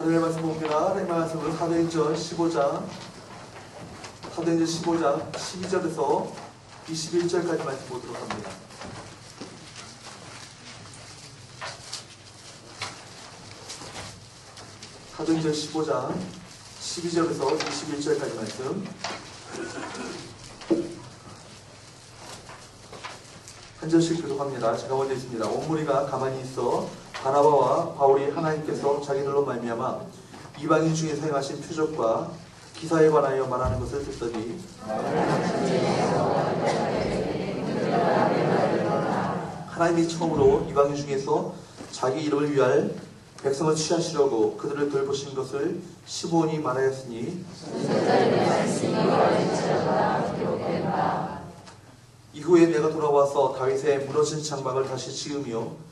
하나님의 말씀 봅니다. 하나님의 말씀은 사도행전 15장 12절에서 21절까지 말씀 보도록 합니다. 사도행전 15장 12절에서 21절까지 말씀. 한 절씩 교독합니다. 제가 먼저 있습니다. 온 무리가 가만히 있어 바나바와 바울이 하나님께서 자기들로 말미암아 이방인 중에서 행하신 표적과 기사에 관하여 말하는 것을 듣더니 하나님이 처음으로 이방인 중에서 자기 이름을 위할 백성을 취하시려고 그들을 돌보신 것을 시므온이 말하였으니 이후에 내가 돌아와서 다윗의 무너진 장막을 다시 지으며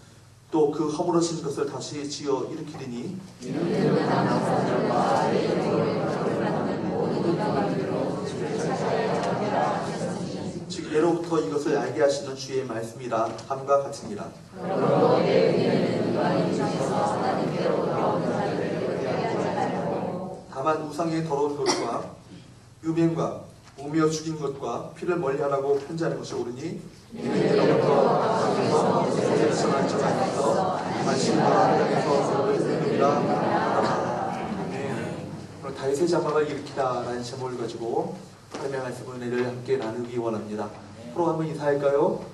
또 그 허물어진 것을 다시 지어 일으키리니 즉 예로부터 이것을 알게 하시는 주의 말씀이라 함과 같으니라. 다만 우상의 더러운 것과 음행과 오며 죽인 것과 피를 멀리하라고 편지하는 것이 옳으니 이로부터 전한 적 안에서 만신과 땅에서 그를 세우리라. 오늘 다윗의 장막을 일으키다라는 제목을 가지고 하나님의 말씀 은혜를 함께 나누기 원합니다. 서로 한번 인사할까요?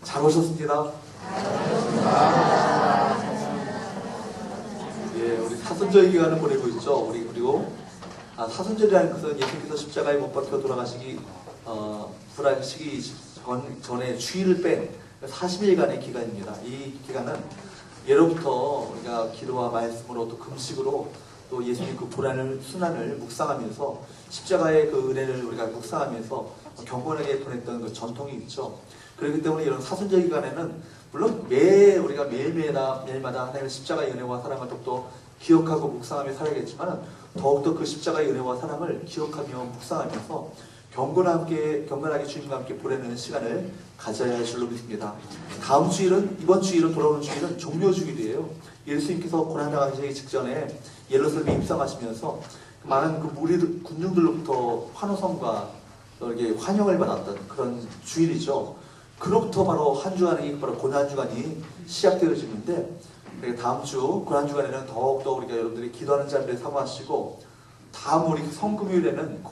잘 오셨습니다. 예, 우리 사순절 기간을 보내고 있죠. 그리고 사순절이라는 것은 예수님께서 십자가에 못 박혀 돌아가시기 불안시기 전에 주일을 뺀 40일간의 기간입니다. 이 기간은 예로부터 우리가 기도와 말씀으로 또 금식으로 또 예수님 그 고난을 순환을 묵상하면서 십자가의 그 은혜를 우리가 묵상하면서 경건하게 보냈던 그 전통이 있죠. 그렇기 때문에 이런 사순절 기간에는 물론 우리가 매일마다 하나님의 십자가의 은혜와 사랑을 더욱더 기억하고 묵상하며 살아야겠지만 더욱더 그 십자가의 은혜와 사랑을 기억하며 묵상하면서 경건하게 주님과 함께 보내는 시간을 가져야 할 줄로 믿습니다. 이번 주일은 돌아오는 주일은 종료주일이에요. 예수님께서 고난당하시기 직전에 예루살렘에 입성하시면서 많은 그 군중들로부터 환호성과 이렇게 환영을 받았던 그런 주일이죠. 그로부터 바로 한 주간이 바로 고난주간이 시작되어지는데 다음 주 고난주간에는 더욱더 우리가 여러분들이 기도하는 자리를 사모하시고 다음 우리 성금요일에는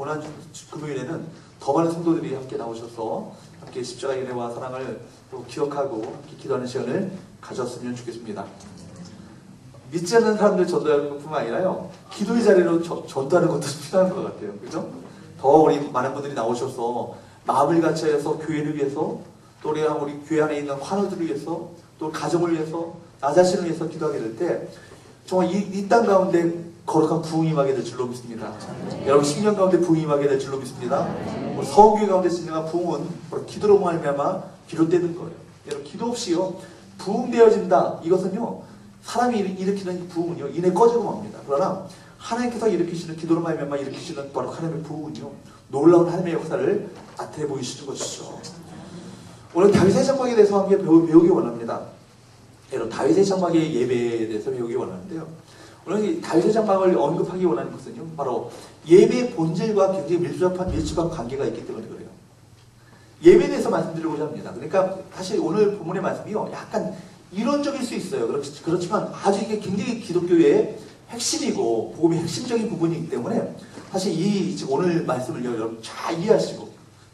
금요일에는 더 많은 성도들이 함께 나오셔서 함께 십자가의 은혜와 사랑을 또 기억하고 함께 기도하는 시간을 가졌으면 좋겠습니다. 믿지 않는 사람들 전도하는 것뿐만 아니라요, 기도의 자리로 전도하는 것도 필요한 것 같아요. 그죠? 더 우리 많은 분들이 나오셔서 마음을 같이 해서 교회를 위해서 또 우리 교회 안에 있는 환우들을 위해서 또 가정을 위해서 나 자신을 위해서 기도하게 될 때 정말 이 땅 가운데 거룩한 부흥이 임하게 될 줄로 믿습니다. 여러분 10년 가운데 부흥이 임하게 될 줄로 믿습니다. 우리 서울교회 가운데 진행한 부흥은 기도로 말미암아 비롯되는 거예요. 여러분 기도 없이요 부흥되어진다. 이것은요 사람이 일으키는 부흥은요 이내 꺼지고 맙니다. 그러나 하나님께서 일으키시는 기도로 말미암아 일으키시는 바로 하나님의 부흥은요 놀라운 하나님의 역사를 나타내 보이시는 것이죠. 오늘 다윗의 장막에 대해서 함께 배우기 원합니다. 여러분 다윗의 장막의 예배에 대해서 배우기 원하는데요. 오늘 이 다윗의 장막을 언급하기 원하는 것은요 바로 예배의 본질과 굉장히 밀접한 관계가 있기 때문에 그래요. 예배에 대해서 말씀드리고자 합니다. 그러니까 사실 오늘 본문의 말씀이요 약간 이론적일 수 있어요. 그렇지만 아주 이게 굉장히 기독교의 핵심이고 복음의 핵심적인 부분이기 때문에 사실 오늘 말씀을 여러분 잘 이해하시고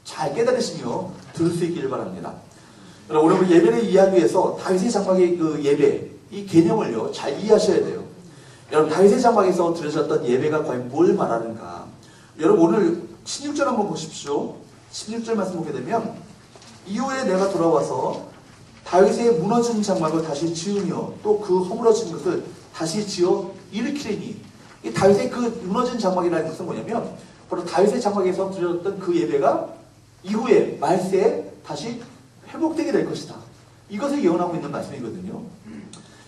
잘 깨달으시며 들을 수 있기를 바랍니다. 오늘 우리 예배를 이해하기 위해서 다윗의 장막의 그 예배 이 개념을요 잘 이해하셔야 돼요. 여러분 다윗의 장막에서 드려졌던 예배가 과연 뭘 말하는가? 여러분 오늘 16절 한번 보십시오. 16절 말씀 보게 되면 이후에 내가 돌아와서 다윗의 무너진 장막을 다시 지으며 또 그 허물어진 것을 다시 지어 일으키리니 이 다윗의 그 무너진 장막이라는 것은 뭐냐면 바로 다윗의 장막에서 드려졌던 그 예배가 이후에 말세에 다시 회복되게 될 것이다. 이것을 예언하고 있는 말씀이거든요.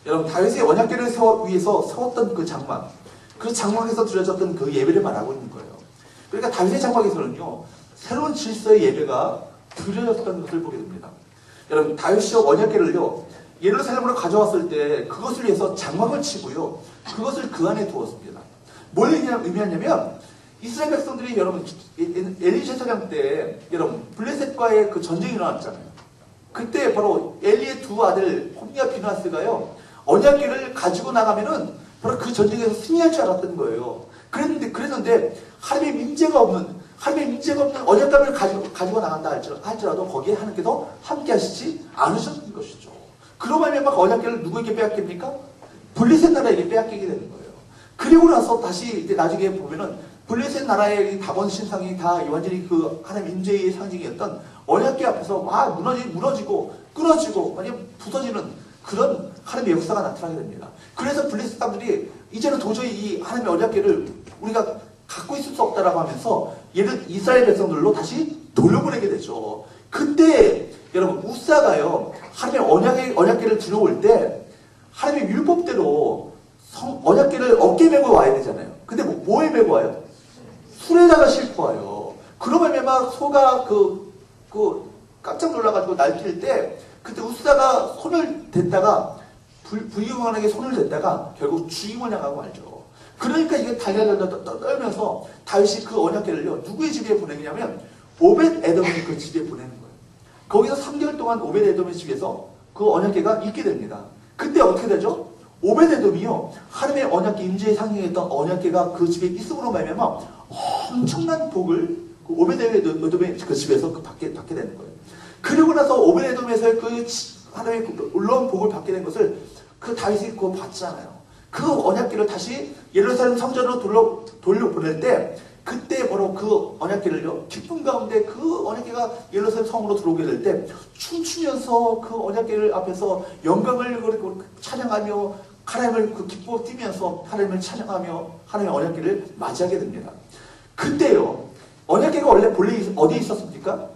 여러분 다윗의 언약궤를 위해서 세웠던 그 장막, 그 장막에서 드려졌던 그 예배를 말하고 있는 거예요. 그러니까 다윗의 장막에서는요 새로운 질서의 예배가 드려졌던 것을 보게 됩니다. 여러분 다윗이 언약궤를요 예루살렘으로 가져왔을 때 그것을 위해서 장막을 치고요. 그것을 그 안에 두었습니다. 뭘 의미하냐면 이스라엘 백성들이 여러분 엘리 제사장 때 여러분 블레셋과의 그 전쟁이 일어났잖아요. 그때 바로 엘리의 두 아들 홈리와 비나스가요 언약궤를 가지고 나가면은 바로 그 전쟁에서 승리할 줄 알았던 거예요. 그랬는데 하나님의 임재가 없는 언약궤를 가지고 나간다 할지라도 거기에 하나님께서 함께 하시지 않으셨던 것이죠. 그러고 말면 막 언약궤를 누구에게 빼앗깁니까? 블레셋 나라에게 빼앗기게 되는 거예요. 그리고 나서 다시 이제 나중에 보면은 블레셋 나라의 다본 신상이 다 완전히 그 하나님 임재의 상징이었던 언약궤 앞에서 막 무너지고 끊어지고 완전 부서지는 그런 하나님의 역사가 나타나게 됩니다. 그래서 블레셋 사람들이 이제는 도저히 이 하나님의 언약궤를 우리가 갖고 있을 수 없다라고 하면서 얘를 이스라엘 백성들로 다시 돌려보내게 되죠. 그때 여러분 우사가요 하나님의 언약궤를 들어올 때 하나님의 율법대로 언약궤를 어깨에 메고 와야 되잖아요. 근데 뭐에 메고 와요? 술에다가 싣고 와요. 그러면 막 소가 깜짝 놀라가지고 날뛸 때 그때 우사가 손을 댔다가 불경하게 손을 댔다가 결국 죽임을 향하고 말죠. 그러니까 이게 달달달 떨면서 다윗이 그 언약궤를요 누구의 집에 보내냐면 오벳 에돔의 그 집에 보내는 거예요. 거기서 3개월 동안 오벳 에돔의 집에서 그 언약궤가 있게 됩니다. 그때 어떻게 되죠? 오벳 에돔이요 하나님의 언약궤 임재의 상징했던 언약궤가 그 집에 있음으로 말미암아 엄청난 복을 그 오벳 에돔의 그 집에서 받게 되는 거예요. 그리고 나서 오벳 에돔에서 그 하나님의 놀라운 복을 받게 된 것을 그 다윗이 그거 봤잖아요. 그 언약궤를 다시 예루살렘 성전으로 돌려보낼 때 그때 바로 그 언약궤를요 기쁨 가운데 그 언약궤가 예루살렘 성으로 들어오게 될 때 춤추면서 그 언약궤를 앞에서 영광을 찬양하며 하나님을 그 기뻐 뛰면서 하나님을 찬양하며 하나님의 언약궤를 맞이하게 됩니다. 그때요 언약궤가 원래 본래 어디에 있었습니까?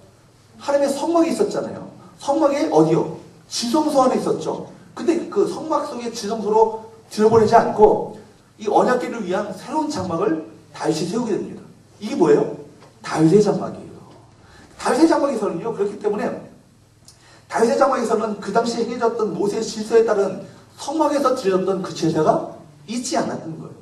하나님의 성막에 있었잖아요. 성막에 어디요? 지성소 안에 있었죠. 근데 그 성막 속에 지성소로 들어보내지 않고 이 언약궤를 위한 새로운 장막을 다윗이 세우게 됩니다. 이게 뭐예요? 다윗의 장막이에요. 다윗의 장막에서는요 그렇기 때문에 다윗의 장막에서는 그 당시에 행해졌던 모세의 질서에 따른 성막에서 드려졌던 그 제사가 있지 않았던 거예요.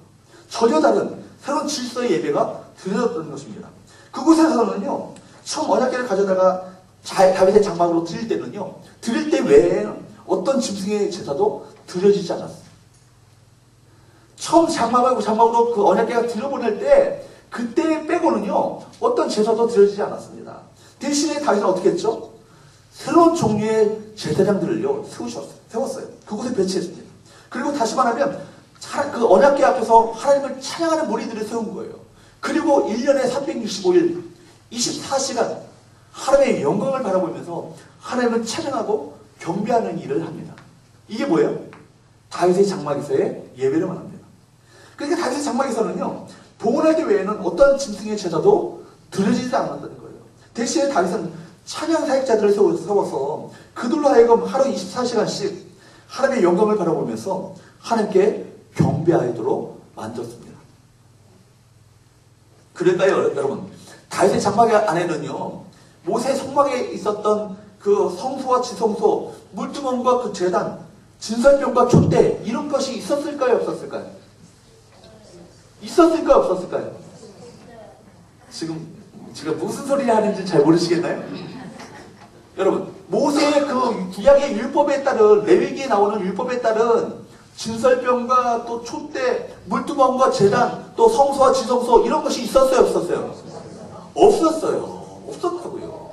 전혀 다른 새로운 질서의 예배가 드려졌던 것입니다. 그곳에서는요 처음 언약궤를 가져다가 다윗의 장막으로 드릴 때는요 드릴 때 외에는 어떤 짐승의 제사도 드려지지 않았어요. 처음 장막으로 그 언약궤가 들여보낼 때 그때 빼고는요 어떤 제사도 드려지지 않았습니다. 대신에 다윗은 어떻게 했죠? 새로운 종류의 제사장들을요 세웠어요. 그곳에 배치했습니다. 그리고 다시 말하면 그 언약궤 앞에서 하나님을 찬양하는 무리들을 세운 거예요. 그리고 1년에 365일 24시간 하나님의 영광을 바라보면서 하나님을 찬양하고 경배하는 일을 합니다. 이게 뭐예요? 다윗의 장막에서의 예배를 말합니다. 그러니까 다윗의 장막에서는요 봉헌할 때 외에는 어떤 짐승의 제사도 드려지지 않았다는 거예요. 대신에 다윗은 찬양 사역자들을 세워서 그들로 하여금 하루 24시간씩 하나님의 영광을 바라보면서 하나님께 경배하도록 만들었습니다. 그러니까요 여러분 다윗의 장막 안에는요 모세 성막에 있었던 그 성소와 지성소, 물두멍과 그 제단, 진설병과 촛대 이런 것이 있었을까요? 없었을까요? 있었을까요? 없었을까요? 지금 무슨 소리 하는지 잘 모르시겠나요? 여러분 모세의 그 구약의 율법에 따른 레위기에 나오는 율법에 따른 진설병과 또 촛대, 물두멍과 제단, 또 성소와 지성소 이런 것이 있었어요? 없었어요? 없었어요. 없었다고요.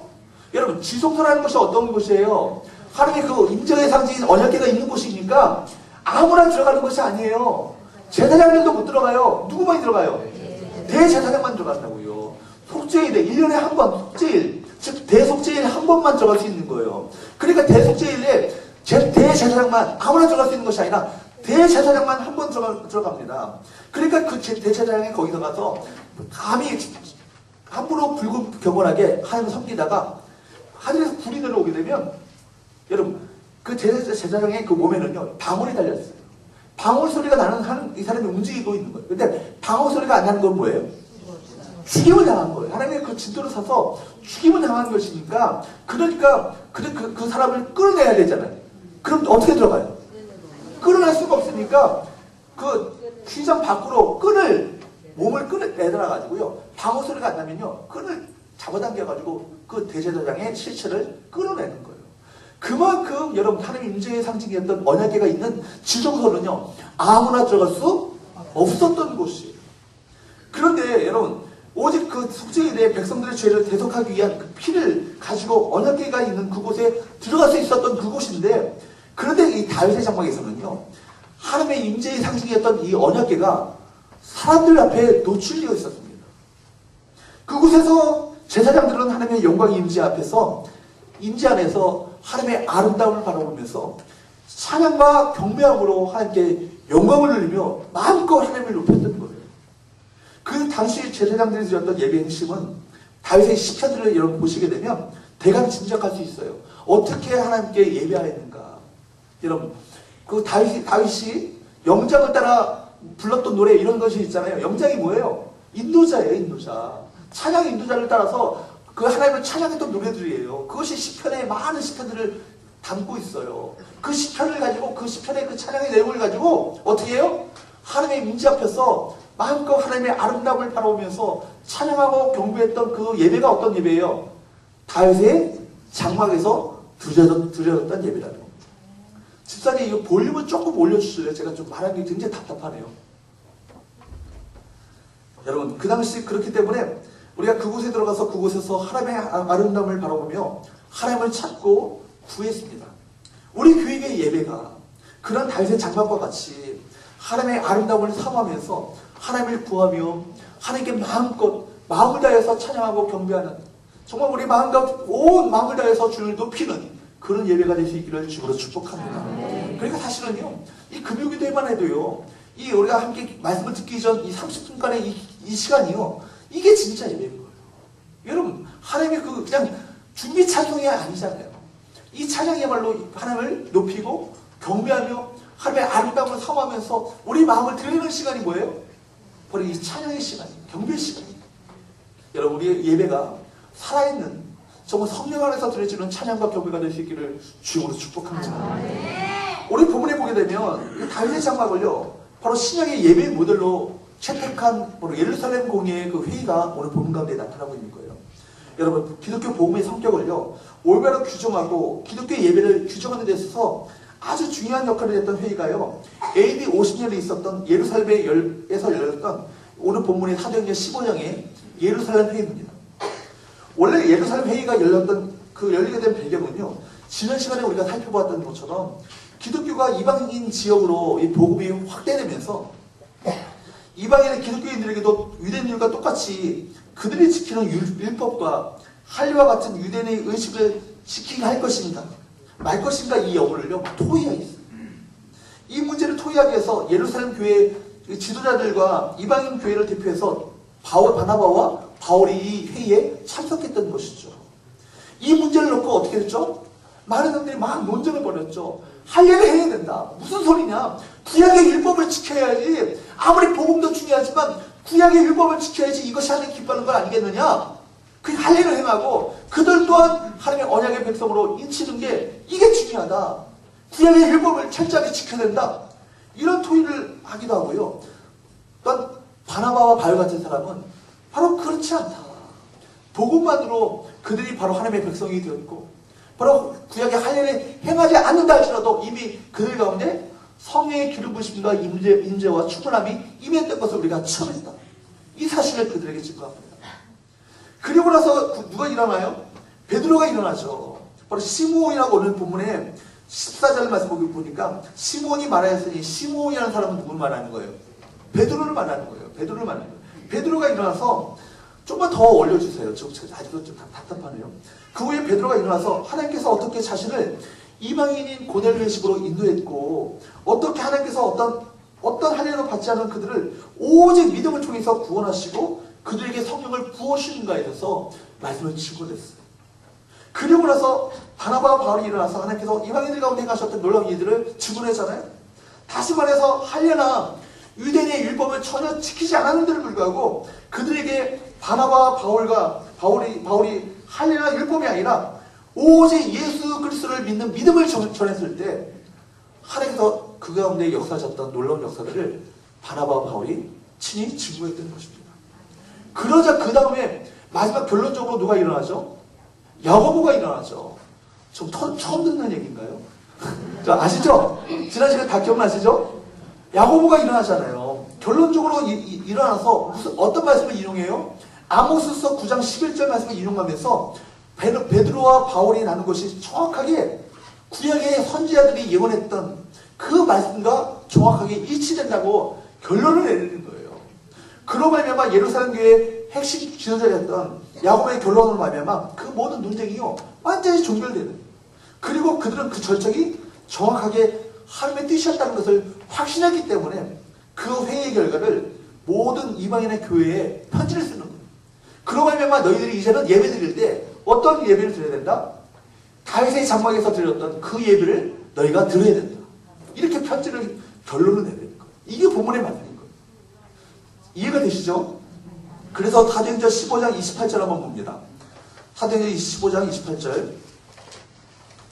여러분 지성소라는 것이 어떤 곳이에요? 하나님의 그 임재의 상징인 언약궤가 있는 곳이니까 아무나 들어가는 것이 아니에요. 제사장들도 못 들어가요. 누구만 들어가요? 대제사장만 들어간다고요. 속죄일에 1년에 한 번 속죄일, 즉 대속죄일 한 번만 들어갈 수 있는 거예요. 그러니까 대속죄일에 대제사장만 아무나 들어갈 수 있는 것이 아니라 대제사장만 한 번 들어갑니다. 그러니까 그 대제사장이 거기서 가서 감히 함부로 불구경건하게 하나님을 섬기다가 하늘에서 불이 내려오게 되면 여러분 그 제사장의 그 몸에는요 방울이 달렸어요. 방울 소리가 나는 이 사람이 움직이고 있는 거예요. 근데 방울 소리가 안 나는 건 뭐예요? 죽임을 당한 거예요. 하나님의 그 진도를 사서 죽임을 당한 것이니까 그러니까 그 사람을 끌어내야 되잖아요. 그럼 어떻게 들어가요? 끈을 할 수가 없으니까 그 휘장 밖으로 몸을 끈을 내달아가지고요. 방어 소리가 안 나면요. 끈을 잡아당겨가지고 그 대제사장의 실체를 끌어내는 거예요. 그만큼 여러분 하나님 임재의 상징이었던 언약궤가 있는 지성소는요. 아무나 들어갈 수 없었던 곳이에요. 그런데 여러분 오직 그 속죄에 대해 백성들의 죄를 대속하기 위한 그 피를 가지고 언약궤가 있는 그곳에 들어갈 수 있었던 그곳인데 그런데 이 다윗의 장막에서는요. 하나님의 임재의 상징이었던 이 언약궤가 사람들 앞에 노출되어 있었습니다. 그곳에서 제사장들은 하나님의 영광의 임재 앞에서 임재 안에서 하나님의 아름다움을 바라보면서 찬양과 경배함으로 하나님께 영광을 돌리며 마음껏 하나님을 높였던 거예요. 그 당시 제사장들이 드렸던 예배 행심은 다윗의 시편들을 여러분 보시게 되면 대강 짐작할 수 있어요. 어떻게 하나님께 예배하였는가. 여러분 그 다윗이 영장을 따라 불렀던 노래 이런 것이 있잖아요. 영장이 뭐예요? 인도자예요. 인도자. 찬양 인도자를 따라서 그 하나님을 찬양했던 노래들이에요. 그것이 시편의 많은 시편들을 담고 있어요. 그 시편을 가지고 그 시편의 그 찬양의 내용을 가지고 어떻게 해요? 하나님의 임재 앞에서 마음껏 하나님의 아름다움을 바라보면서 찬양하고 경배했던 그 예배가 어떤 예배예요? 다윗의 장막에서 드려졌던 예배라는 겁니다. 집사님 이 볼륨을 조금 올려주실래요? 제가 좀 말하는 게 굉장히 답답하네요. 여러분 그 당시 그렇기 때문에 우리가 그곳에 들어가서 그곳에서 하나님의 아름다움을 바라보며 하나님을 찾고 구했습니다. 우리 교회의 예배가 그런 다윗의 장막과 같이 하나님의 아름다움을 사모하면서 하나님을 구하며 하나님께 마음껏 마음을 다해서 찬양하고 경배하는 정말 우리 마음과 온 마음을 다해서 주를 높이는 그런 예배가 될 수 있기를 주로 축복합니다. 그러니까 사실은요 이 금요기도에만 해도요 이 우리가 함께 말씀을 듣기 전 이 30분간의 이 시간이요 이게 진짜 예배인 거예요. 여러분 하나님의 그 그냥 준비 찬송이 아니잖아요. 이 찬양이야말로 하나님을 높이고 경배하며 하나님의 아름다움을 사모하면서 우리 마음을 드리는 시간이 뭐예요? 바로 이 찬양의 시간이에요. 경배의 시간이에요. 여러분 우리의 예배가 살아있는 정말 성령 안에서 드려지는 찬양과 경배가 될 수 있기를 주님으로 축복합니다. 우리 본문에 보게 되면 다윗의 장막을요 바로 신약의 예배 모델로 채택한 바로 예루살렘 공예의 그 회의가 오늘 본문 가운데 나타나고 있는 거예요. 여러분 기독교 복음의 성격을요 올바로 규정하고 기독교 예배를 규정하는 데 있어서 아주 중요한 역할을 했던 회의가요 AD 50년에 있었던 예루살렘에서 열렸던 오늘 본문의 사도행전 15장의 예루살렘 회의입니다. 원래 예루살렘 회의가 열리게 된 배경은요 지난 시간에 우리가 살펴봤던 것처럼 기독교가 이방인 지역으로 이 복음이 확대되면서 이방인의 기독교인들에게도 유대인들과 똑같이 그들이 지키는 율법과 할례와 같은 유대인의 의식을 지키게 할 것인가 말 것인가 이 여부를요 토의하겠어요. 이 문제를 토의하기 위해서 예루살렘 교회 지도자들과 이방인 교회를 대표해서 바나바와 바울이 이 회의에 참석했던 것이죠. 이 문제를 놓고 어떻게 됐죠? 많은 사람들이 막 논쟁을 벌였죠. 할례를 해야 된다. 무슨 소리냐? 구약의 율법을 지켜야지. 아무리 복음도 중요하지만 구약의 율법을 지켜야지 이것이 하나님 기뻐하는 건 아니겠느냐? 그 할례를 행하고 그들 또한 하나님의 언약의 백성으로 인치는 게 이게 중요하다. 구약의 율법을 철저하게 지켜야 된다. 이런 토의를 하기도 하고요. 또한 바나바와 바울 같은 사람은 바로 그렇지 않다. 복음만으로 그들이 바로 하나님의 백성이 되었고 바로 구약의 할례를 행하지 않는다 할지라도 이미 그들 가운데 성령의 기름 부으심과 임재와 충만함이 임했던 것을 우리가 처음 했다. 이 사실을 그들에게 증거합니다. 그리고 나서 누가 일어나요? 베드로가 일어나죠. 바로 시므온이라고 오늘 본문에 14절 말씀 보니까 시므온이 말하였으니 시므온이라는 사람은 누구를 말하는 거예요? 베드로를 말하는 거예요. 베드로를 말하는 거예요. 베드로가 일어나서 좀만 더 올려주세요. 아직도 좀 답답하네요. 그 후에 베드로가 일어나서 하나님께서 어떻게 자신을 이방인인 고넬료의 집으로 인도했고 어떻게 하나님께서 어떤 할례로 받지 않은 그들을 오직 믿음을 통해서 구원하시고 그들에게 성령을 부어주신가에 대해서 말씀을 증거했어요. 그리고 나서 바나바와 바울이 일어나서 하나님께서 이방인들 가운데 행하셨던 놀라운 일들을 증거했잖아요. 다시 말해서 할례나 유대인의 율법을 전혀 지키지 않았는데도 불구하고 그들에게 바나바와 바울이 할례나 율법이 아니라 오직 예수 그리스도를 믿는 믿음을 전했을 때 하나님께서 그 가운데 역사하셨던 놀라운 역사들을 바나바와 바울이 친히 증거했던 것입니다. 그러자 그 다음에 마지막 결론적으로 누가 일어나죠? 야고보가 일어나죠. 좀 처음 듣는 얘기인가요? 아시죠? 지난 시간 다 기억나시죠? 야고보가 일어나잖아요. 결론적으로 일어나서 무슨 어떤 말씀을 인용해요? 아모스서 9장 11절 말씀을 인용하면서 베드로와 바울이 나눈 것이 정확하게 구약의 선지자들이 예언했던 그 말씀과 정확하게 일치된다고 결론을 내리는 거예요. 그로 말미암아 예루살렘 교회의 핵심 지도자였던 야고보의 결론으로 말미암아 그 모든 논쟁이요 완전히 종결되는. 그리고 그들은 그 절책이 정확하게 하나님의 뜻이었다는 것을 확신했기 때문에 그 회의 결과를 모든 이방인의 교회에 편지를 쓰는 거예요. 그로 말미암아 너희들이 이제는 예배 드릴 때 어떤 예배를 드려야 된다? 다윗의 장막에서 드렸던 그 예배를 너희가 드려야 된다. 이렇게 편지를 결론을 내리는 거예요. 이게 본문의 말씀인 거예요. 이해가 되시죠? 그래서 사도행전 15장 28절 한번 봅니다. 사도행전 15장 28절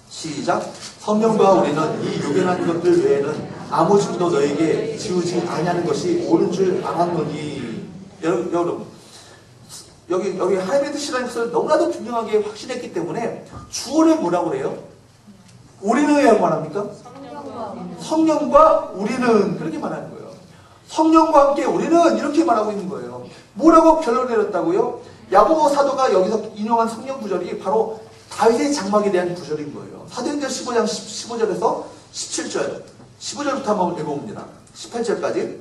시작. 성령과 우리는 이 유견한 것들 외에는 아무 증도 너에게 지우지 아니하는 것이 옳은 줄 알았노니. 여러분 여기 하나님의 뜻이라는 것을 너무나도 분명하게 확신했기 때문에 주어를 뭐라고 그래요? 우리는 왜 말합니까? 성령과 우리는 그렇게 말하는 거예요. 성령과 함께 우리는 이렇게 말하고 있는 거예요. 뭐라고 결론 내렸다고요? 야고보 사도가 여기서 인용한 성령 구절이 바로 다윗의 장막에 대한 구절인 거예요. 사도행전 15장 15절에서 17절 15절부터 한번 읽어봅니다. 18절까지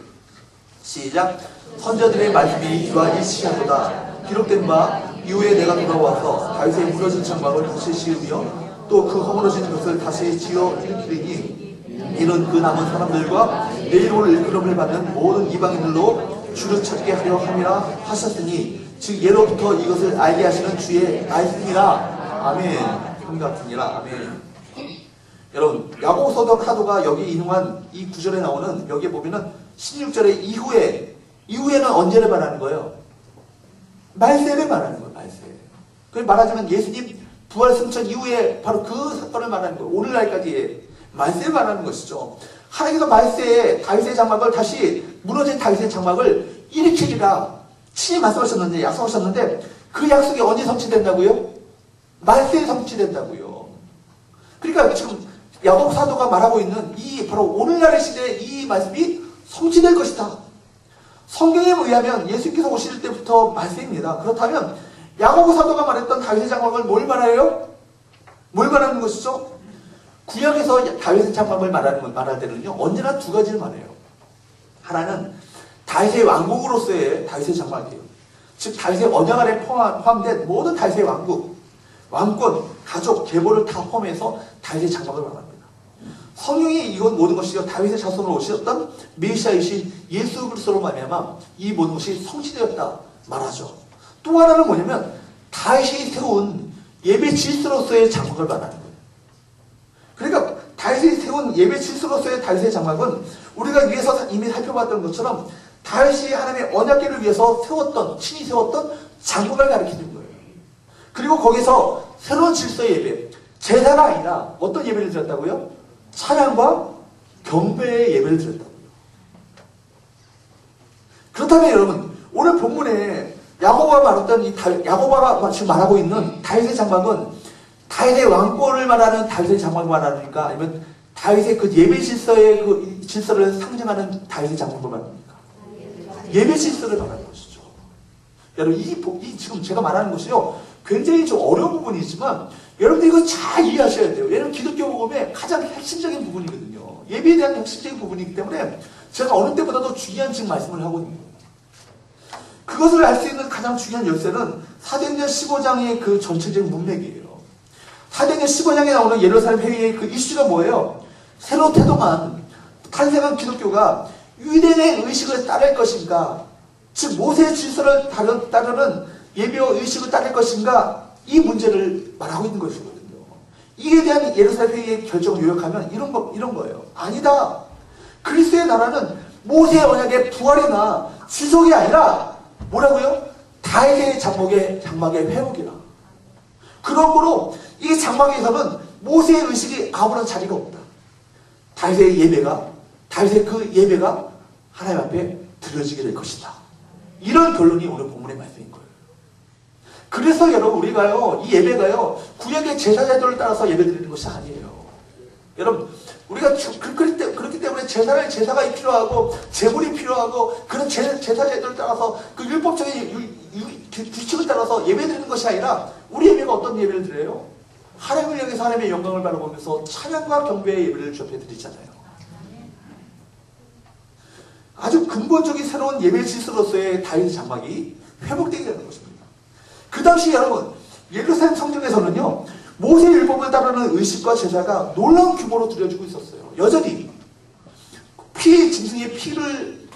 시작. 선자들의 말씀이 이와 일치하도다. 기록된 바 이후에 내가 돌아와서 다윗의 무너진 장막을 다시 지으며 또 그 허물어진 것을 다시 지어 일으키리니 이는 그 남은 사람들과 내일 올 일컬음을 받는 모든 이방인들로 주를 찾게 하려 함이라 하셨으니 즉 예로부터 이것을 알게 하시는 주의 말씀이라. 아멘. 반갑습니다. 아멘. 여러분 야고보 사도가 여기 인용한 이 구절에 나오는 여기에 보면은 16절의 이후에는 언제를 말하는 거예요? 말세를 말하는 거예요. 말세. 그 말하자면 예수님 부활 승천 이후에 바로 그 사건을 말하는 거예요. 오늘날까지의 말세를 말하는 것이죠. 하나님께서 말세에 다윗의 장막을 다시 무너진 다윗의 장막을 일으키리라 친히 말씀하셨는데 약속하셨는데 그 약속이 언제 성취된다고요? 말세에 성취된다고요. 그러니까 지금 야고보 사도가 말하고 있는 이 바로 오늘날의 시대에 이 말씀이 성취될 것이다. 성경에 의하면 예수님께서 오실 때부터 말씀입니다. 그렇다면 야고보 사도가 말했던 다윗의 장막을 뭘 말해요? 뭘 말하는 것이죠? 구약에서 다윗의 장막을 말할 때는요 언제나 두 가지를 말해요. 하나는 다윗의 왕국으로서의 다윗의 장막이에요. 즉 다윗의 언약 아래 포함된 모든 다윗의 왕국, 왕권, 가족, 계보를 다 포함해서 다윗의 장막을 말합니다. 성령이 이건 모든 것이요 다윗의 자손으로 오셨던 메시아이신 예수 그리스도로 말미암아 이 모든 것이 성취되었다 말하죠. 또 하나는 뭐냐면 다윗이 세운 예배 질서로서의 장막을 말하는 거예요. 그러니까 다윗이 세운 예배 질서로서의 다윗의 장막은 우리가 위에서 이미 살펴봤던 것처럼 다윗이 하나님의 언약궤를 위해서 친히 세웠던 장막을 가리키는 거예요. 그리고 거기서 새로운 질서의 예배, 제사가 아니라 어떤 예배를 드렸다고요? 찬양과 경배의 예배를 드렸다고요. 그렇다면 여러분 오늘 본문에 야고보가 지금 말하고 있는 다윗의 장막은 다윗의 왕권을 말하는 다윗의 장막을 말합니까? 아니면 다윗의 그 예배 질서의 그 질서를 상징하는 다윗의 장막을 말합니까? 예배 질서를 말하는 것이죠. 여러분 이 지금 제가 말하는 것이요 굉장히 좀 어려운 부분이지만 여러분들 이거 잘 이해하셔야 돼요. 왜냐하면 기독교 복음의 가장 핵심적인 부분이거든요. 예배에 대한 핵심적인 부분이기 때문에 제가 어느 때보다도 중요한 지금 말씀을 하고 있는 거예요. 그것을 알 수 있는 가장 중요한 열쇠는 사도행전 15장의 그 전체적인 문맥이에요. 사도행전 15장에 나오는 예루살렘 회의의 그 이슈가 뭐예요? 새로 탄생한 기독교가 유대인의 의식을 따를 것인가, 즉 모세의 질서를 따르는 예배와 의식을 따를 것인가, 이 문제를 말하고 있는 것이거든요. 이에 대한 예루살렘 회의의 결정을 요약하면 이런 거예요. 아니다. 그리스도의 나라는 모세의 언약의 부활이나 지속이 아니라 뭐라고요? 다윗의 장막의 회복이라. 그러므로 이 장막에서는 모세의 의식이 아무런 자리가 없다. 다윗의 그 예배가 하나님 앞에 드려지게 될 것이다. 이런 결론이 오늘 본문의 말씀인 거예요. 그래서 여러분 우리가요, 이 예배가요, 구약의 제사제도를 따라서 예배드리는 것이 아니에요. 여러분, 우리가 그렇기 때문에 제사가 필요하고, 제물이 필요하고, 그런 제사제도를 따라서, 그 율법적인 규칙을 따라서 예배드리는 것이 아니라, 우리 예배가 어떤 예배를 드려요? 하나님을 향해서 하나님의 영광을 바라보면서 찬양과 경배의 예배를 주 앞에 드리잖아요. 아주 근본적인 새로운 예배 질서로서의 다윗의 장막이 회복되게 되는 것입니다. 그 당시 여러분, 예루살렘 성전에서는요, 모세의 율법을 따르는 의식과 제사가 놀라운 규모로 드려지고 있었어요. 여전히 짐승을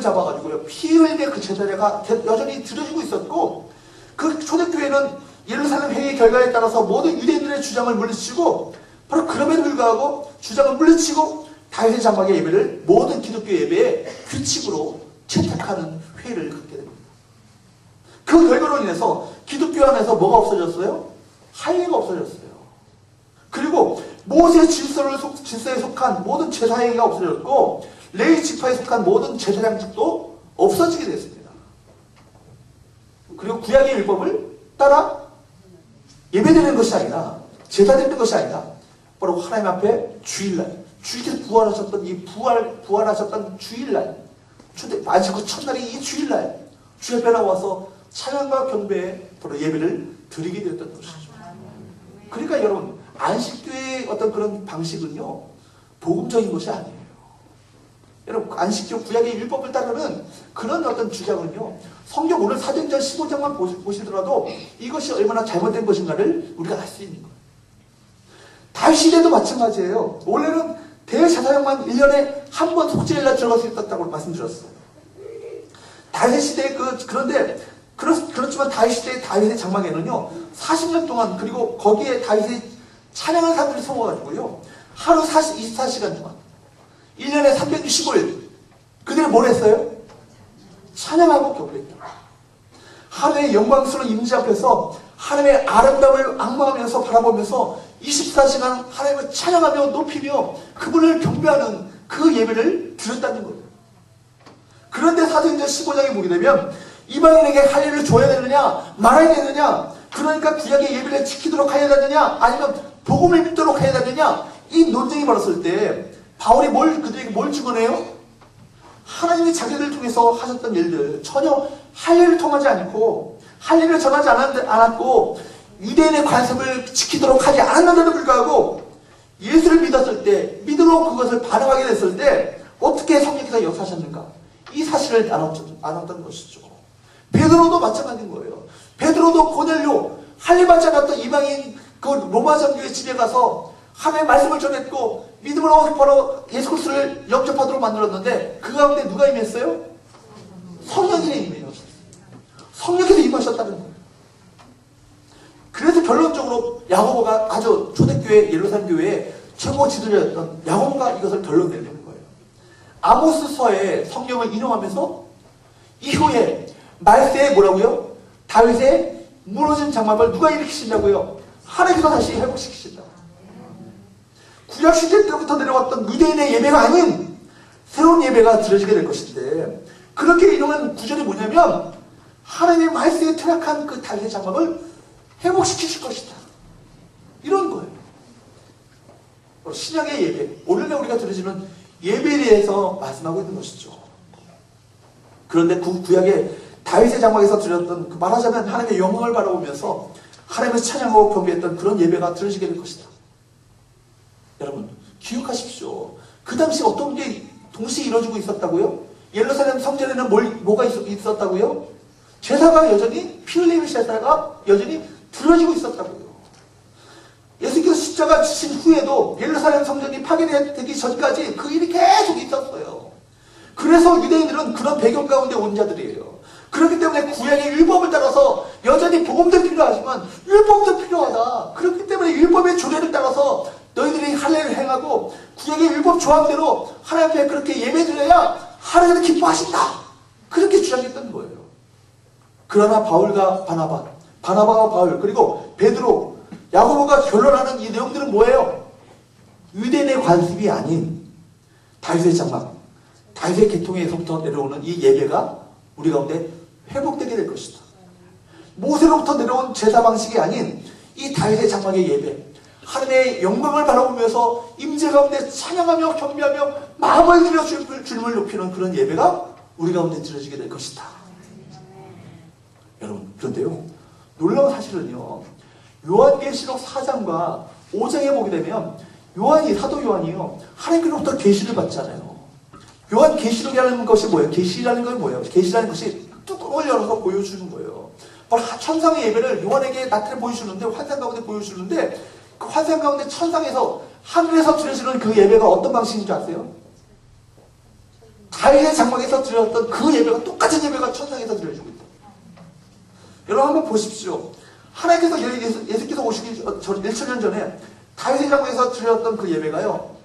잡아가지고요, 피 흘리는 그 제사가 여전히 드려지고 있었고, 그 초대교회는 예루살렘 회의 결과에 따라서 모든 유대인들의 주장을 물리치고, 바로 그럼에도 불구하고 주장을 물리치고 다윗의 장막의 예배를 모든 기독교 예배의 규칙으로 채택하는 회의를 갖게 됩니다. 그 결과로 인해서 기독교 안에서 뭐가 없어졌어요? 할례가 없어졌어요. 그리고 모세 질서에 속한 모든 제사행위가 없어졌고, 레위 지파에 속한 모든 제사 양식도 없어지게 됐습니다. 그리고 구약의 율법을 따라 예배드리는 것이 아니라, 제사드리는 것이 아니라, 바로 하나님 앞에 주일날, 주님께서 부활하셨던 주일날, 안식구 첫날이 이 주일날, 주 앞에 나와서 찬양과 경배에 바로 예배를 드리게 되었던 것이죠. 그러니까 여러분, 안식교의 어떤 그런 방식은요, 복음적인 것이 아니에요. 여러분, 안식교 구약의 율법을 따르는 그런 어떤 주장은요, 성경 오늘 사도행전 15장만 보시더라도 이것이 얼마나 잘못된 것인가를 우리가 알 수 있는 거예요. 다윗 시대도 마찬가지예요. 원래는 대제사장만 1년에 한 번 속죄일날 들어갈 수 있었다고 말씀드렸어요. 다윗 시대에 그렇지만 다윗 시대의 다윗의 장막에는요, 40년 동안, 그리고 거기에 다윗의 찬양하는 사람들이 서워가지고요, 하루 24시간 동안, 1년에 365일, 그들이 뭘 했어요? 찬양하고 경배했다. 하나님의 영광스러운 임재 앞에서 하나님의 아름다움을 악망하면서 바라보면서 24시간 하나님을 찬양하며 높이며 그분을 경배하는 그 예배를 드렸다는 거예요. 그런데 사도행전 15장에 보게 되면 이방인에게 할례를 줘야 되느냐 말아야 되느냐, 그러니까 구약의 예배를 지키도록 해야 되느냐 아니면 복음을 믿도록 해야 되느냐, 이 논쟁이 벌었을 때 바울이 그들에게 뭘 증언해요? 하나님이 자기들을 통해서 하셨던 일들, 전혀 할례를 통하지 않고 할례를 전하지 않았고 유대인의 관습을 지키도록 하지 않았는데도 불구하고 예수를 믿었을 때, 믿음으로 그것을 반응하게 됐을 때 어떻게 성령께서 역사하셨는가, 이 사실을 알았던 것이죠. 베드로도 마찬가지인 거예요. 베드로도 고넬료, 할례받지 않았던 이방인 그 로마 정교의 집에 가서 하나님의 말씀을 전했고 믿음으로 바로 예수 그리스도를 영접하도록 만들었는데 그 가운데 누가 임했어요? 성령이 임했어요. 성령께서 임하셨다는 거예요. 그래서 결론적으로 야고보가 아주 초대교회 예루살렘 교회의 최고 지도자였던 야고보가 이것을 결론 내리는 거예요. 아모스서의 성경을 인용하면서 이후에 말세에 뭐라고요? 다윗의 무너진 장막을 누가 일으키신다고요? 하나님께서 다시 회복시키신다. 구약시대 때부터 내려왔던 유대인의 예배가 아닌 새로운 예배가 드려지게 될 것인데, 그렇게 인용한 구절이 뭐냐면 하나님의 말세에 퇴락한 그 다윗의 장막을 회복시키실 것이다, 이런 거예요. 신약의 예배, 오늘날 우리가 드려지는 예배에 대해서 말씀하고 있는 것이죠. 그런데 구약의 다윗의 장막에서 드렸던, 말하자면 하나님의 영광을 바라보면서 하나님을 찬양하고 경배했던 그런 예배가 드려지게 될 것이다. 여러분 기억하십시오. 그 당시 어떤 게 동시에 이루어지고 있었다고요? 예루살렘 성전에는 뭐가 있었다고요? 제사가 여전히, 피 흘리는 제사가 여전히 드려지고 있었다고요. 예수께서 십자가 지신 후에도 예루살렘 성전이 파괴되기 전까지 그 일이 계속 있었어요. 그래서 유대인들은 그런 배경 가운데 온 자들이에요. 그렇기 때문에 구약의 율법을 따라서 여전히 복음도 필요하지만 율법도 필요하다. 그렇기 때문에 율법의 조례를 따라서 너희들이 할례를 행하고 구약의 율법 조항대로 하나님 앞에 그렇게 예배드려야 하나님은 기뻐하신다, 그렇게 주장했던 거예요. 그러나 바울과 바나바와 바울, 그리고 베드로, 야고보가 결론하는 이 내용들은 뭐예요? 유대인의 관습이 아닌 다윗의 장막, 다윗의 계통에서부터 내려오는 이 예배가 우리 가운데 회복되게 될 것이다. 모세로부터 내려온 제사 방식이 아닌 이 다윗의 장막의 예배, 하나님의 영광을 바라보면서 임재 가운데 찬양하며 경배하며 마음을 들여 주님을 높이는 그런 예배가 우리 가운데 드려지게 될 것이다. 여러분, 그런데요, 놀라운 사실은요, 요한계시록 4장과 5장에 보게 되면 사도 요한이요, 하나님께로부터 계시를 받잖아요. 요한계시록이라는 것이 뭐예요? 계시라는 건 뭐예요? 계시라는 것이 뚜껑을 열어서 보여주는 거예요. 바로 천상의 예배를 요한에게 나타내 보여주는데, 환상 가운데 보여주는데, 그 환상 가운데 천상에서, 하늘에서 드려지는 그 예배가 어떤 방식인 줄 아세요? 다윗의 장막에서 드렸던 그 예배가 똑같은 예배가 천상에서 드려지고 있다. 여러분 한번 보십시오. 하나님께서 예수께서 오시기 1,000년 전에 다윗의 장막에서 드렸던 그 예배가요,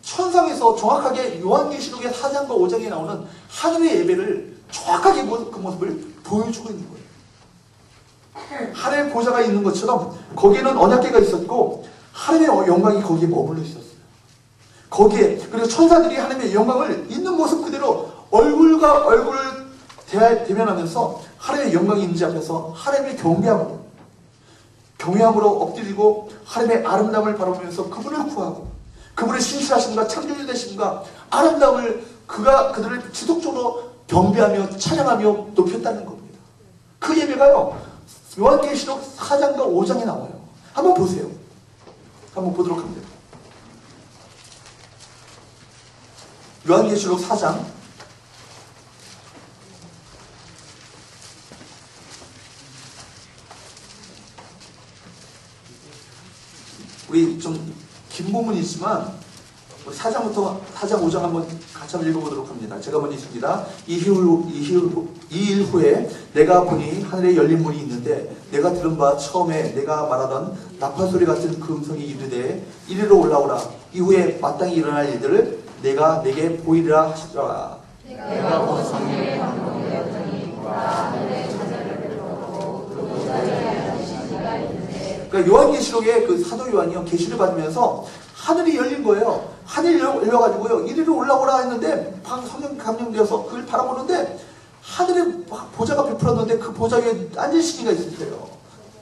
천상에서 정확하게 요한계시록의 4장과 5장에 나오는 하늘의 예배를 정확하게 그 모습을 보여주고 있는 거예요. 하나님의 보좌가 있는 것처럼 거기에는 언약궤가 있었고 하나님의 영광이 거기에 머물러 있었어요. 거기에, 그리고 천사들이 하나님의 영광을 있는 모습 그대로 얼굴과 얼굴을 대면하면서 하나님의 영광이 임재 앞에서 하나님의 경외함으로 엎드리고 하나님의 아름다움을 바라보면서 그분을 구하고 그분의 신실하심과 창조주 되심과 아름다움을 그들을 지속적으로 경배하며 찬양하며 높였다는 겁니다. 그 예배가요, 요한계시록 4장과 5장에 나와요. 한번 보세요. 한번 보도록 합니다. 요한계시록 4장 우리 좀 긴 부분이지만 4장부터 4장 5장 한번 같이 한번 읽어보도록 합니다. 제가 먼저 읽습니다. 이 일 후에 내가 보니 하늘에 열린 문이 있는데 내가 들은 바 처음에 내가 말하던 나팔소리 같은 그 음성이 이르되 이리로 올라오라. 이후에 마땅히 일어날 일들을 내가 내게 보이리라 하시더라. 내가 곧 성령의 감동이 되었더니 하늘에 자자를 베풀었고 그 보좌에 앉으신 이가 있는데, 그러니까 요한계시록에 그 사도 요한이요, 계시를 받으면서 하늘이 열린 거예요. 하늘이 열려가지고요, 이리로 올라오라 했는데 성령 감동되어서 그걸 바라보는데 하늘에 보좌가 베풀었는데 그 보좌 위에 앉으신 이가 있으세요.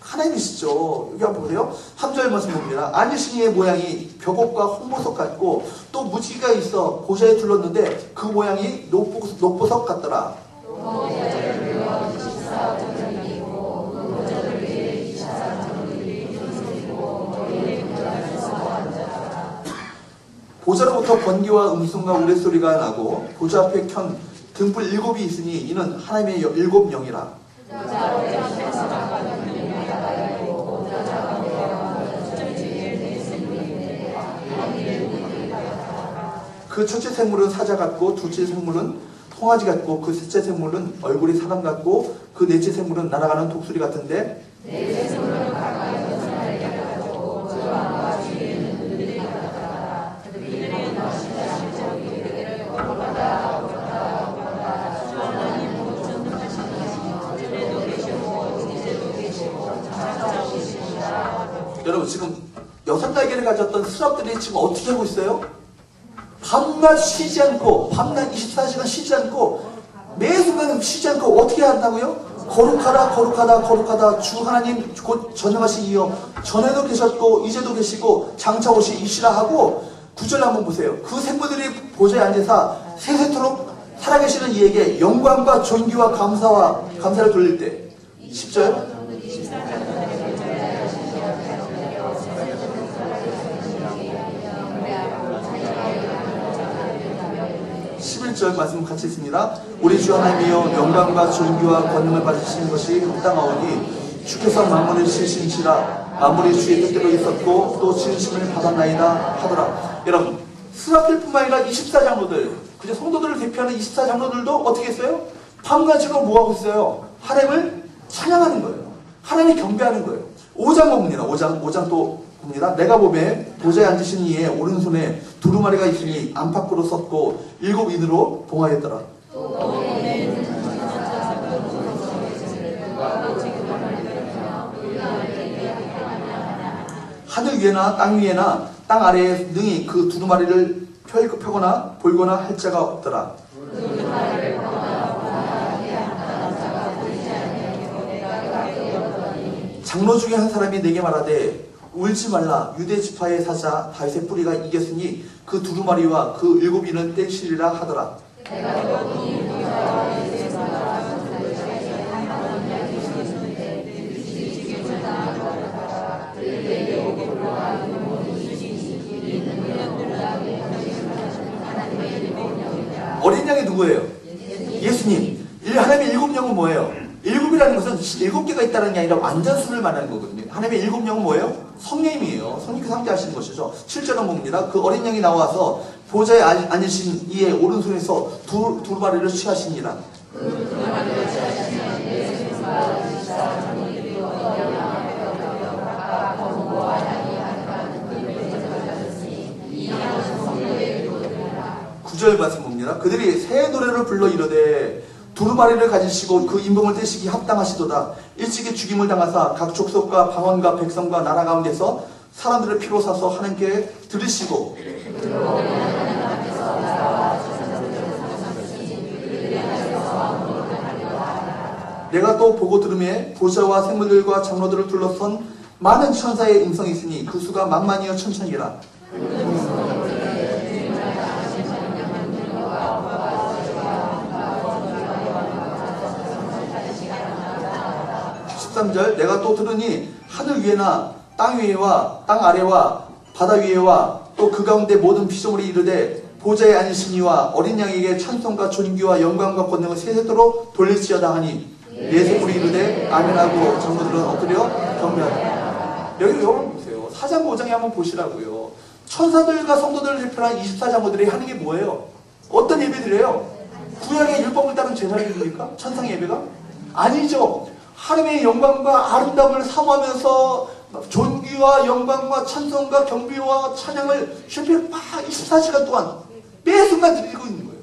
하나님이시죠. 여기 한번 보세요. 3절 말씀 봅니다. 앉으신 이의 모양이 벽옥과 홍보석 같고 또 무지개가 있어 보좌에 둘렀는데 그 모양이 녹보석 같더라. 보좌로부터 번개와 음성과 우레소리가 나고 보좌 앞에 켠 등불 7이 있으니 이는 하나님의 7영이라. 그 첫째 생물은 사자 같고 둘째 생물은 송아지 같고 그 셋째 생물은 얼굴이 사람 같고 그 넷째 생물은 날아가는 독수리 같은데 넷째 생물은 가까이 있는 사람에게 같고 그 왕과 주위에 있는 그들이 같았다. 그들이 너시다 실제로 이르기를 거룩하다 거룩하다 주 하나님 곧 전능하시니 그들에도 계시고 이제도 계시고 창조하시니라. 여러분 지금 6날개를 가졌던 스랍들이 지금 어떻게 하고 있어요? 밤낮 쉬지 않고, 밤낮 24시간 쉬지 않고, 매 순간 쉬지 않고 어떻게 한다고요? 거룩하다, 거룩하다, 거룩하다. 주 하나님 곧 전능하신 이여 전에도 계셨고, 이제도 계시고, 장차 오시 이시라 하고, 9절 한번 보세요. 그 생물들이 보좌에 앉아서 세세토록 살아계시는 이에게 영광과 존귀와 감사를 돌릴 때. 10절. 11절 말씀 같이 있습니다. 우리 주 하나님이여 영광과 존귀와 권능을 받으시는 것이 합당하오니 주께서 만물을 지으신지라 만물이 주의 뜻대로 있었고 또 지으심을 받았나이다 하더라. 여러분 스라필뿐만 아니라 24장로들 그저 성도들을 대표하는 24장로들도 어떻게 했어요? 밤낮으로 뭐하고 있어요? 하나님을 찬양하는 거예요. 하나님을 경배하는 거예요. 5장 봅니다. 5장 또 봅니다. 내가 보매 보좌에 앉으신 이의 오른손에 두루마리가 있으니 안팎으로 섰고 7인으로 봉하였더라. 하늘 위에나 땅 위에나 땅 아래에 능히 그 두루마리를 펴거나 볼거나 할 자가 없더라. 장로 중에 한 사람이 내게 말하되 울지 말라. 유대 지파의 사자 다윗의 뿌리가 이겼으니 그 두루마리와 그 7인을 떼시리라 하더라. 어린 양이 누구예요? 예수님. 하나님의 7영은 뭐예요? 7이라는 것은 7개가 있다는 게 아니라 완전수를 말하는 거거든요. 하나님의 7영은 뭐예요? 성령님이에요. 성령께서 함께 하시는 것이죠. 7절은 봅니다. 그 어린 양이 나와서 보좌에 앉으신 이의 오른손에서 두루마리를 취하시니라. 구절 말씀 봅니다. 그들이 새 노래를 불러 이르되 두루마리를 가지시고 그 인봉을 떼시기 합당하시도다. 일찍이 죽임을 당하사 각 족속과 방언과 백성과 나라 가운데서 사람들을 피로 사서 하나님께 들으시고 내가 또 보고 들음에 보좌와 생물들과 장로들을 둘러선 많은 천사의 음성이 있으니 그 수가 만만이여 천천이라. 13절 내가 또 들으니 하늘 위에나 땅 위에와 땅 아래와 바다 위에와 또 그 가운데 모든 피조물이 이르되 보좌에 앉으신 이와 어린 양에게 찬송과 존귀와 영광과 권능을 세세토록 돌릴지어다 하니 예수님이 이르되 아멘하고 장로들은 엎드려 경배하라. 여기 여러분 보세요. 4장 5장에 한번 보시라고요. 천사들과 성도들을 대표한 24장로들이 하는 게 뭐예요? 어떤 예배드려요? 구약의 율법을 따른 제사입니까? 천상의 예배가? 아니죠. 하나님의 영광과 아름다움을 사모하면서 존귀와 영광과 찬송과 경배와 찬양을 쉐필 24시간 동안 매 순간 드리고 있는 거예요.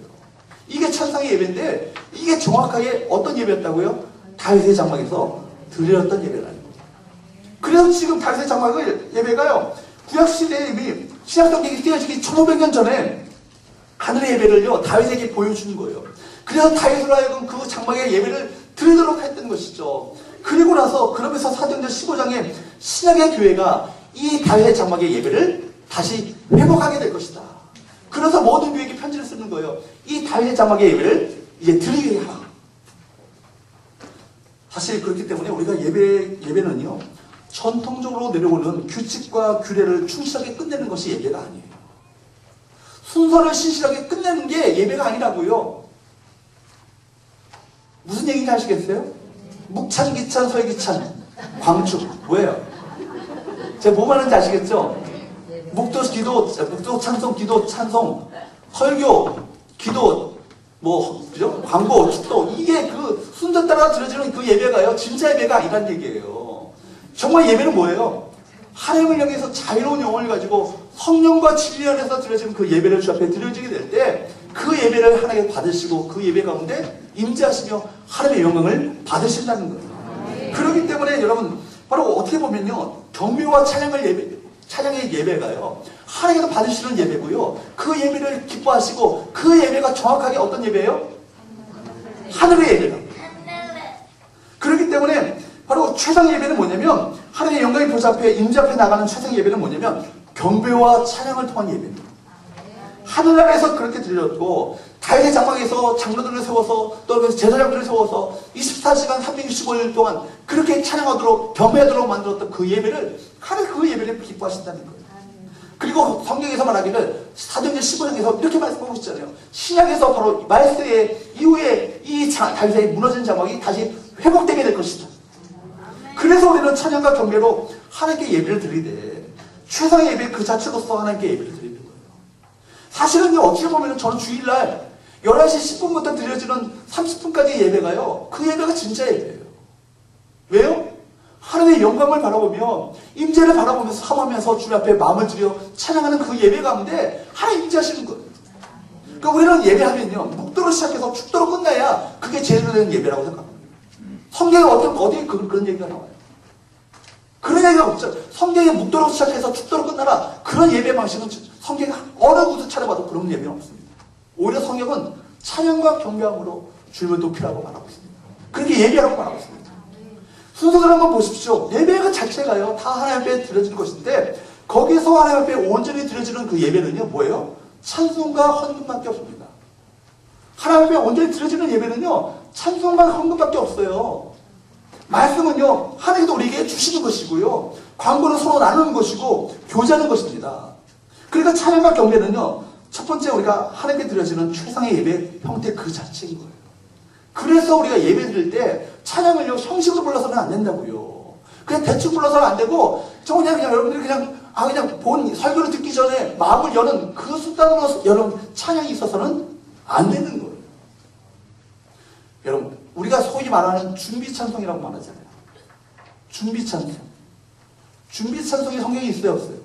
이게 천상의 예배인데 이게 정확하게 어떤 예배였다고요? 다윗의 장막에서 드렸던 예배라는 거예요. 그래서 지금 다윗의 장막을 예배가요. 구약시대에 이미 신약성경이 쓰여지기 1500년 전에 하늘의 예배를요 다윗에게 보여주는 거예요. 그래서 다윗으로 하여금 그 장막의 예배를 드리도록 했던 것이죠. 그리고 나서 그러면서 사도행전 15장에 신약의 교회가 이 다윗의 장막의 예배를 다시 회복하게 될 것이다. 그래서 모든 교회에게 편지를 쓰는 거예요. 이 다윗의 장막의 예배를 이제 드리게 하라. 사실 그렇기 때문에 우리가 예배는요 전통적으로 내려오는 규칙과 규례를 충실하게 끝내는 것이 예배가 아니에요. 순서를 신실하게 끝내는 게 예배가 아니라고요. 무슨 얘기인지 아시겠어요? 묵찬, 기찬, 설기찬, 광축 뭐예요? 제가 뭐 말하는지 아시겠죠? 묵도, 기도, 묵도, 찬송, 기도, 찬송, 설교, 기도, 그죠? 광고, 축도 이게 그 순서 따라 드려지는 그 예배가요 진짜 예배가 아니란 얘기예요. 정말 예배는 뭐예요? 하나님을 향해서 자유로운 영혼을 가지고 성령과 진리 안에서 드려지는 그 예배를 주 앞에 드려지게 될 때 그 예배를 하나님께 받으시고 그 예배 가운데 임재하시며 하나님의 영광을 받으신다는 거예요. 그렇기 때문에 여러분 바로 어떻게 보면요 경배와 찬양의 예배가요 하나님께서 받으시는 예배고요 그 예배를 기뻐하시고 그 예배가 정확하게 어떤 예배예요? 하늘의 예배다. 그렇기 때문에 바로 최상의 예배는 뭐냐면 하나님의 영광의 보좌 앞에 임재 앞에 나가는 최상의 예배는 뭐냐면 경배와 찬양을 통한 예배입니다. 하늘나라에서 그렇게 드렸고 다윗의 장막에서 장로들을 세워서 또 제사장들을 세워서 24시간 365일 동안 그렇게 찬양하도록 경배하도록 만들었던 그 예배를 하나님 그 예배를 기뻐하신다는 거예요. 그리고 성경에서 말하기를 사도행전 15장에서 이렇게 말씀하고 있잖아요. 신약에서 바로 말세의 이후에 이 다윗의 무너진 장막이 다시 회복되게 될 것이다. 그래서 우리는 찬양과 경배로 하나님께 예배를 드리되 최상의 예배 그 자체로서 하나님께 예배를 드리는 거예요. 사실은요 어떻게 보면 저는 주일날 11시 10분부터 드려지는 30분까지의 예배가요 그 예배가 진짜 예배예요. 왜요? 하나님의 영광을 바라보며 임재를 바라보면서 사모하면서 주님 앞에 마음을 들여 찬양하는 그 예배 가운데 하나님 임재하시는 거예요. 그러니까 우리는 예배하면요 묵도로 시작해서 축도로 끝나야 그게 제대로 된 예배라고 생각합니다. 성경에 어디에 그런 얘기가 나와요. 그런 얘기가 없죠. 성경에 묵도록 시작해서 죽도록 끝나라. 그런 예배 방식은 성경에 어느 곳을 찾아봐도 그런 예배는 없습니다. 오히려 성경은 찬양과 경배함으로 주님을 높이라고 말하고 있습니다. 그렇게 예배하라고 말하고 있습니다. 순서를 한번 보십시오. 예배 자체가요, 다 하나님 앞에 드려지는 것인데, 거기서 하나님 앞에 온전히 드려지는 그 예배는요, 뭐예요? 찬송과 헌금밖에 없습니다. 하나님 앞에 온전히 드려지는 예배는요, 찬송과 헌금밖에 없어요. 말씀은요, 하나님도 우리에게 주시는 것이고요, 광고는 서로 나누는 것이고, 교제하는 것입니다. 그러니까 찬양과 경배는요, 첫 번째 우리가 하나님께 드려지는 최상의 예배 형태 그 자체인 거예요. 그래서 우리가 예배 드릴 때 찬양을요, 형식으로 불러서는 안 된다고요. 그냥 대충 불러서는 안 되고, 그냥 여러분들이 그냥 본 설교를 듣기 전에 마음을 여는 그 수단으로 여러분 찬양이 있어서는 안 되는 거예요. 여러분, 우리가 소위 말하는 준비 찬송이라고 말하잖아요. 준비 찬송. 준비 찬송이 성경에 있어요, 없어요?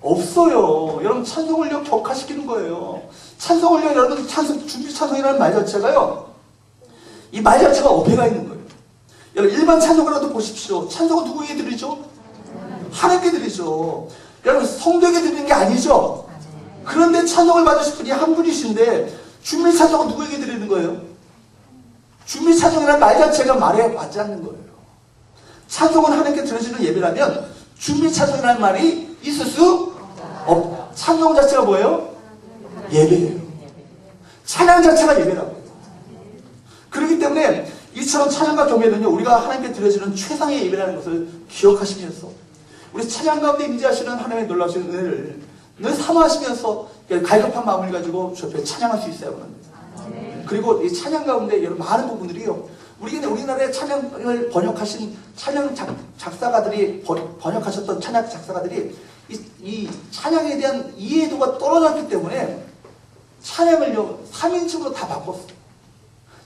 없어요. 여러분, 찬송을요, 격화시키는 거예요. 찬송을요, 여러분, 준비 찬송이라는 말 자체가요, 이 말 자체가 어폐가 있는 거예요. 여러분, 일반 찬송이라도 보십시오. 찬송은 누구에게 드리죠? 하나님께 드리죠. 여러분, 성도에게 드리는 게 아니죠? 그런데 찬송을 받으실 분이 한 분이신데, 준비 찬송은 누구에게 드리는 거예요? 준비 찬송이라는 말 자체가 말에 맞지 않는 거예요. 찬송은 하나님께 드려지는 예배라면, 준비 찬송이라는 말이 있을 수 없다. 찬송 자체가 뭐예요? 예배예요. 찬양 자체가 예배라고요. 그렇기 때문에 이처럼 찬양과 경배는요, 우리가 하나님께 드려지는 최상의 예배라는 것을 기억하시면서 우리 찬양 가운데 임재하시는 하나님의 놀라우신 은혜를 늘 사모하시면서 갈급한 마음을 가지고 주 앞에 찬양할 수 있어야 합니다. 그리고 이 찬양 가운데 여러 많은 부분들이요, 우리나라의 찬양을 번역하신 찬양 작사가들이 번역하셨던 찬양 작사가들이 이 찬양에 대한 이해도가 떨어졌기 때문에 찬양을요 3인칭으로 다 바꿨어요.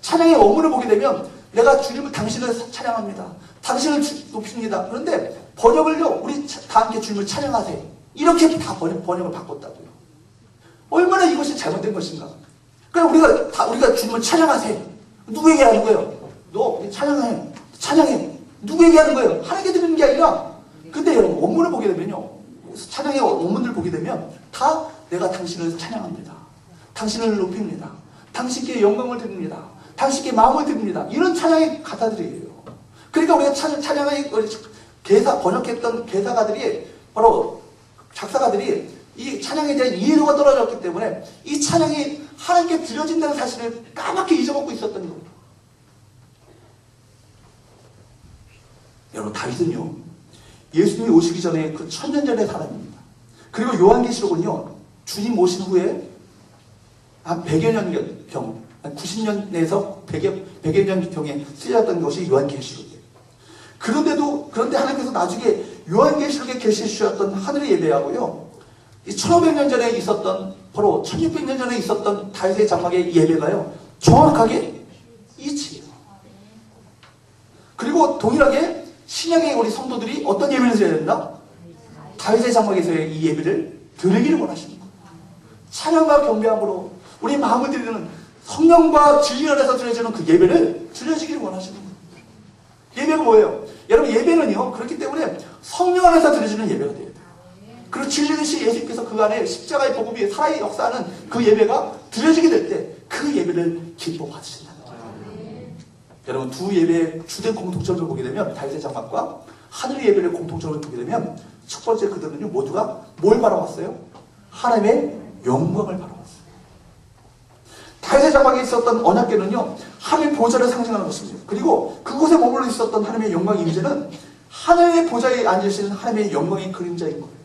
찬양의 원문을 보게 되면 내가 주님을 당신을 찬양합니다. 당신을 높입니다. 그런데 번역을요, 우리 다 함께 주님을 찬양하세요. 이렇게 다 번역을 바꿨다고요. 얼마나 이것이 잘못된 것인가. 그러니까 우리가 주님을 찬양하세요. 누구에게 하는 거예요? 너 찬양해. 찬양해. 누구에게 하는 거예요? 하나님께 드리는 게 아니라. 근데 여러분, 원문을 보게 되면요, 찬양의 원문을 보게 되면 다 내가 당신을 찬양합니다. 당신을 높입니다. 당신께 영광을 드립니다. 당신께 마음을 드립니다. 이런 찬양의 가사들이에요. 그러니까 우리가 찬양의 번역했던 개사가들이, 바로 작사가들이 이 찬양에 대한 이해도가 떨어졌기 때문에 이 찬양이 하나님께 드려진다는 사실을 까맣게 잊어먹고 있었던 거예요. 여러분, 다윗은요, 예수님이 오시기 전에 그 1000년 전의 사람입니다. 그리고 요한계시록은요, 주님 오신 후에 한 100여 년경, 한 90년에서 100여 년경에 쓰여졌던 것이 요한계시록이에요. 그런데 하나님께서 나중에 요한계시록에 계시해 주셨던 하늘의 예배하고요, 이 1500년 전에 있었던, 바로 1600년 전에 있었던 다윗의 장막의 예배가요, 정확하게 일치해요. 그리고 동일하게 신약의 우리 성도들이 어떤 예배를 드려야 된다? 다윗의 장막에서의 이 예배를 드리기를 원하시는 거예요. 찬양과 경배함으로 우리 마음을 드리는 성령과 진리 안에서 드려지는 그 예배를 드려지기를 원하시는 거예요. 예배가 뭐예요? 여러분, 예배는요, 그렇기 때문에 성령 안에서 드려지는 예배가 돼야 돼요. 그리고 진리이신 예수님께서 그 안에 십자가의 복음이 살아의 역사하는 그 예배가 드려지게 될 때 그 예배를 기뻐 받으신다는 거예요. 여러분, 두 예배의 주된 공통점을 보게 되면, 다윗의 장막과 하늘의 예배를 공통점을 보게 되면, 첫 번째 그들은요, 모두가 뭘 바라봤어요? 하나님의 영광을 바라봤어요. 다윗의 장막에 있었던 언약궤는요, 하나님의 보좌를 상징하는 것입니다. 그리고 그곳에 머물러 있었던 하나님의 영광의 임재는 하나님의 보좌에 앉으신 하나님의 영광의 그림자인 거예요.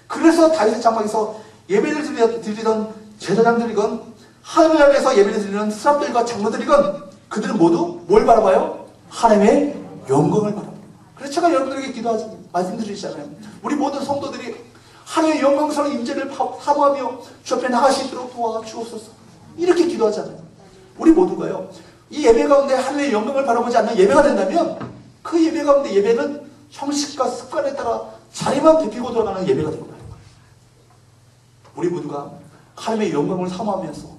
그래서 다윗의 장막에서 예배를 드리던 제사장들이건 하늘을 향해서 예배를 드리는 스랍들과 장로들이건 그들은 모두 뭘 바라봐요? 하나님의 영광을 바라봐요. 그래서 제가 여러분들에게 기도하지 말씀드리잖아요. 우리 모든 성도들이 하나님의 영광스러운 임재를 사모하며 주 앞에 나갈 수 있도록 도와주옵소서. 이렇게 기도하잖아요. 우리 모두가요, 이 예배 가운데 하나님의 영광을 바라보지 않는 예배가 된다면 그 예배 가운데 예배는 형식과 습관에 따라 자리만 베끼고 돌아가는 예배가 되는 거예요. 우리 모두가 하나님의 영광을 사모하면서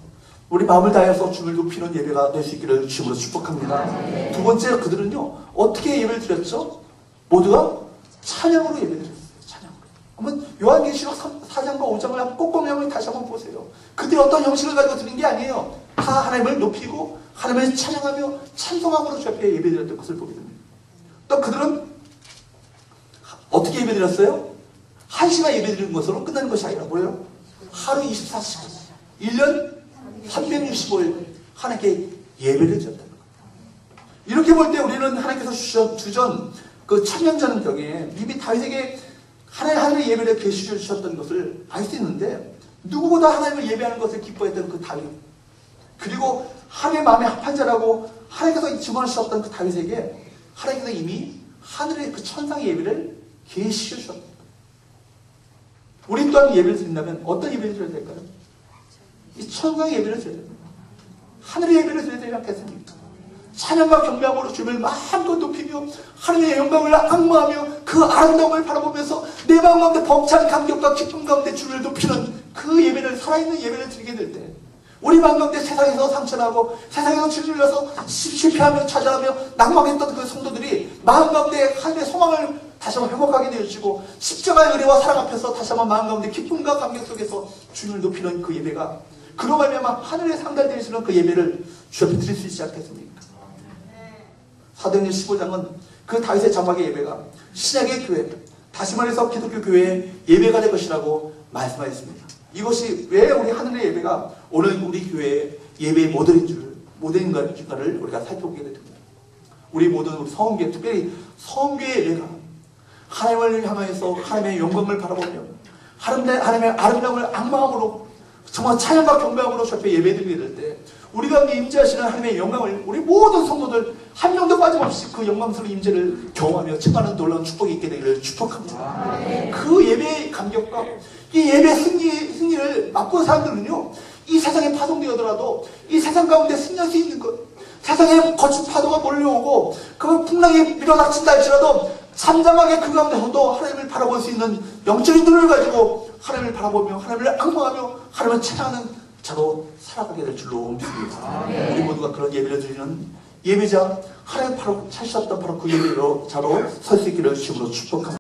우리 마음을 다해서 주를 높이는 예배가 될 수 있기를 주님으로 축복합니다. 두 번째, 그들은요, 어떻게 예배를 드렸죠? 모두가 찬양으로 예배드렸어요. 찬양으로. 한번 요한계시록 4장과 5장을 한번 꼼꼼히 다시 한번 보세요. 그때 어떤 형식을 가지고 드린 게 아니에요. 다 하나님을 높이고 하나님을 찬양하며 찬송함으로 주 앞에 예배드렸던 것을 보게 됩니다. 또 그들은 어떻게 예배드렸어요? 1시간 예배드리는 것으로 끝나는 것이 아니라 뭐예요? 하루 24시간 1년 365일 하나님께 예배를 드렸다는 거예요. 이렇게 볼 때 우리는 하나님께서 주전 그 천년전 병에 이미 다윗에게 하나님의 예배를 계시해 주셨던 것을 알 수 있는데, 누구보다 하나님을 예배하는 것을 기뻐했던 그 다윗, 그리고 하나님의 마음에 합한 자라고 하나님께서 증언하셨던 그 다윗에게 하나님께서 이미 하늘의 그 천상의 예배를 계시해 주셨다. 우리 또한 예배를 드린다면 어떤 예배를 드려야 될까요? 이 천상의 예배를 드려야 됩니다. 하늘의 예배를 드려야 되지 않겠습니까? 찬양과 경배함으로 주님을 마음껏 높이며 하나님의 영광을 악무하며 그 아름다움을 바라보면서 내 마음 가운데 벅찬 감격과 기쁨 가운데 주를 높이는 그 예배를, 살아있는 예배를 드리게 될 때, 우리 마음 가운데 세상에서 상처나고 세상에서 질질려서 실패하며 좌절하며 낙망했던 그 성도들이 마음 가운데 하나님의 소망을 다시 한번 회복하게 되어지고, 십자가의 은혜와 사랑 앞에서 다시 한번 마음 가운데 기쁨과 감격 속에서 주님을 높이는 그 예배가, 그로 말미암아 하늘에 상달되시는 그 예배를 주 앞에 드릴 수 있지 않겠습니까? 사도행전 15장은 그 다윗의 장막의 예배가 신약의 교회, 다시 말해서 기독교 교회의 예배가 될 것이라고 말씀하셨습니다. 이것이 왜 우리 하늘의 예배가 오늘 우리 교회의 예배의 모델인가를 우리가 살펴보게 됩니다. 우리 모든 우리 성교회, 특별히 성교의 예배가 하나님을 향하여서 하나님의 영광을 바라보며 하나님의 아름다움을 악마함으로 정말 찬양과 경배함으로 주 앞에 예배드리게 될 때, 우리 가운데 임재하시는 하나님의 영광을 우리 모든 성도들 한 명도 빠짐없이 그 영광스러운 임재를 경험하며 청하는 놀라운 축복이 있게 되기를 축복합니다. 그 예배의 감격과 이 예배 승리를 맛본 사람들은요, 이 세상에 파송되어더라도 이 세상 가운데 승리할 수 있는 것, 세상에 거친 파도가 몰려오고 그 풍랑이 밀어닥친다 할지라도 잠잠하게 그 가운데서도 하나님을 바라볼 수 있는 영적인 눈을 가지고 하나님을 바라보며 하나님을 악망하며 하나님을 찬양하는 자로 살아가게 될 줄로 믿습니다. 우리 모두가 그런 예배를 드리는 예배자, 하나님 바로 찾으셨던 바로 그 예배로 자로 설 수 있기를 주님으로 축복합니다.